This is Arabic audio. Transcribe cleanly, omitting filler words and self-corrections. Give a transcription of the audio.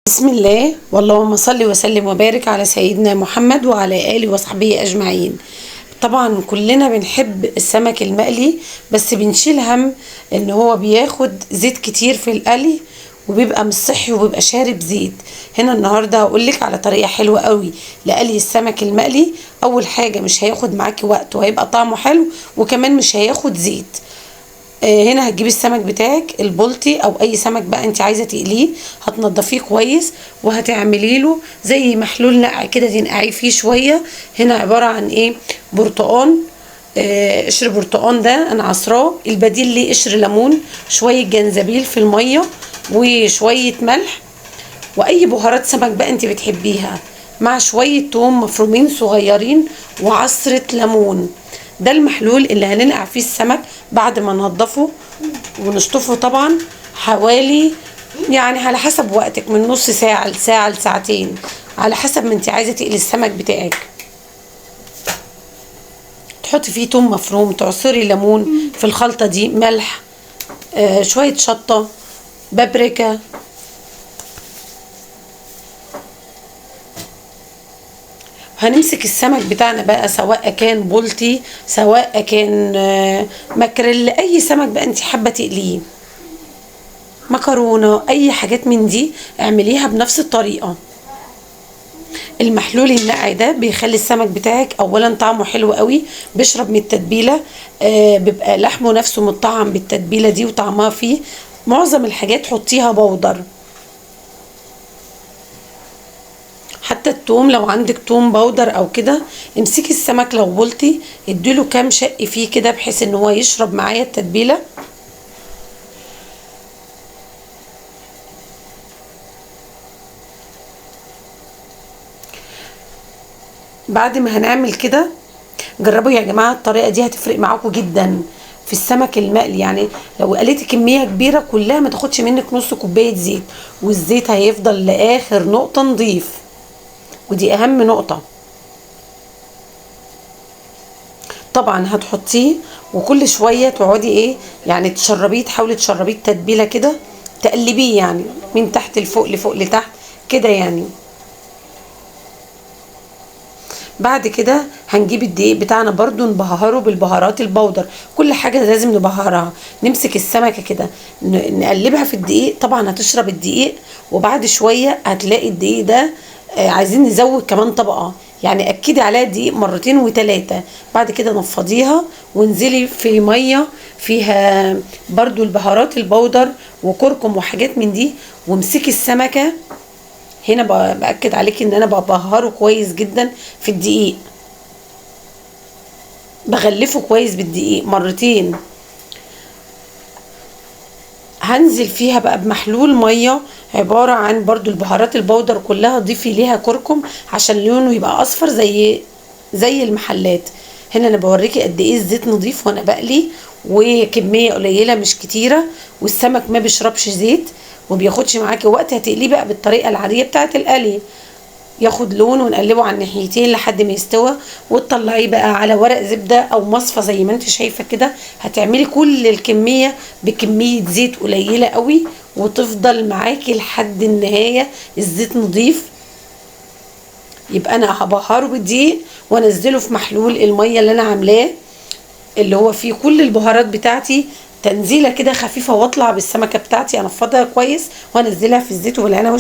بسم الله واللهم صل وسلم وبارك على سيدنا محمد وعلى آله وصحبه أجمعين. طبعا كلنا بنحب السمك المقلي، بس بنشيل هم ان هو بياخد زيت كتير في القلي وبيبقى مش صحي وبيبقى شارب زيت. هنا النهارده هقولك على طريقه حلوه قوي لقلي السمك المقلي. اول حاجه مش هياخد معاكي وقت وهيبقى طعمه حلو وكمان مش هياخد زيت. هنا هتجيبي السمك بتاعك البلطي او اي سمك بقى انت عايزه تقليه، هتنضفيه كويس وهتعملي له زي محلول نقع كده تنقعيه فيه شويه. هنا عباره عن ايه؟ برتقان، قشر برتقان ده انا عصراه، البديل ليه قشر ليمون، شويه جنزبيل في الميه وشويه ملح واي بهارات سمك بقى انت بتحبيها، مع شويه توم مفرومين صغيرين وعصره ليمون. ده المحلول اللي هننقع فيه السمك بعد ما ننضفه ونشطفه. طبعا حوالي يعني على حسب وقتك من نص ساعة لساعة لساعتين، على حسب ما انت عايزة تقلي السمك بتاعك. تحطي فيه توم مفروم، تعصري ليمون في الخلطة دي، ملح، شوية شطة، بابريكا. هنمسك السمك بتاعنا بقى، سواء كان بلطي سواء كان ماكريل، اي سمك بقى انت حابه تقليه، مكرونه، اي حاجات من دي اعمليها بنفس الطريقه. المحلول النقع ده بيخلي السمك بتاعك اولا طعمه حلو قوي، بيشرب من التتبيله، بيبقى لحمه نفسه متطعم بالتتبيله دي وطعمها فيه. معظم الحاجات حطيها بودر، حتى التوم لو عندك توم باودر او كده. امسكي السمك لو بلطي اديله كام شق فيه كده بحيث ان هو يشرب معايا التتبيله. بعد ما هنعمل كده جربوا يا جماعه، الطريقه دي هتفرق معاكم جدا في السمك المقلي. يعني لو قليتي كميه كبيره كلها ما تاخدش منك نص كوبايه زيت، والزيت هيفضل لاخر نقطه نضيف، ودي اهم نقطه. طبعا هتحطيه وكل شويه تقعدي ايه يعني تشربيه، تحاولي تشربيه التتبيله كده، تقلبيه يعني من تحت لفوق لفوق لتحت كده يعني. بعد كده هنجيب الدقيق بتاعنا برضو نبهره بالبهارات البودر، كل حاجة لازم نبهرها. نمسك السمكة كده نقلبها في الدقيق، طبعا هتشرب الدقيق، وبعد شوية هتلاقي الدقيق ده عايزين نزود كمان طبقة، يعني اكدي عليها الدقيق مرتين وتلاتة. بعد كده نفضيها وانزلي في مية فيها برضو البهارات البودر وكركم وحاجات من دي، وامسكي السمكة. هنا باكد عليكي ان انا ببهره كويس جدا في الدقيق، بغلفه كويس بالدقيق مرتين. هنزل فيها بقى بمحلول ميه عباره عن برضو البهارات البودر كلها، ضيفي ليها كركم عشان لونه يبقى اصفر زي المحلات. هنا انا بوريكي قد ايه الزيت نضيف وانا بقلي، وكميه قليله مش كتيره، والسمك ما بيشربش زيت وبياخدش معاكي وقت. هتقليه بقى بالطريقه العاديه بتاعه القلي، ياخد لون ونقلبه على الناحيتين لحد ما يستوى، وتطلعيه بقى على ورق زبده او مصفى زي ما انت شايفه كده. هتعملي كل الكميه بكميه زيت قليله قوي وتفضل معاكي لحد النهايه الزيت نضيف. يبقى انا هبهره بالدقيق وانزله في محلول الميه اللي انا عاملاه اللي هو فيه كل البهارات بتاعتي، تنزيله كده خفيفه، واطلع بالسمكه بتاعتي انفضها كويس وانزلها في الزيت والهنا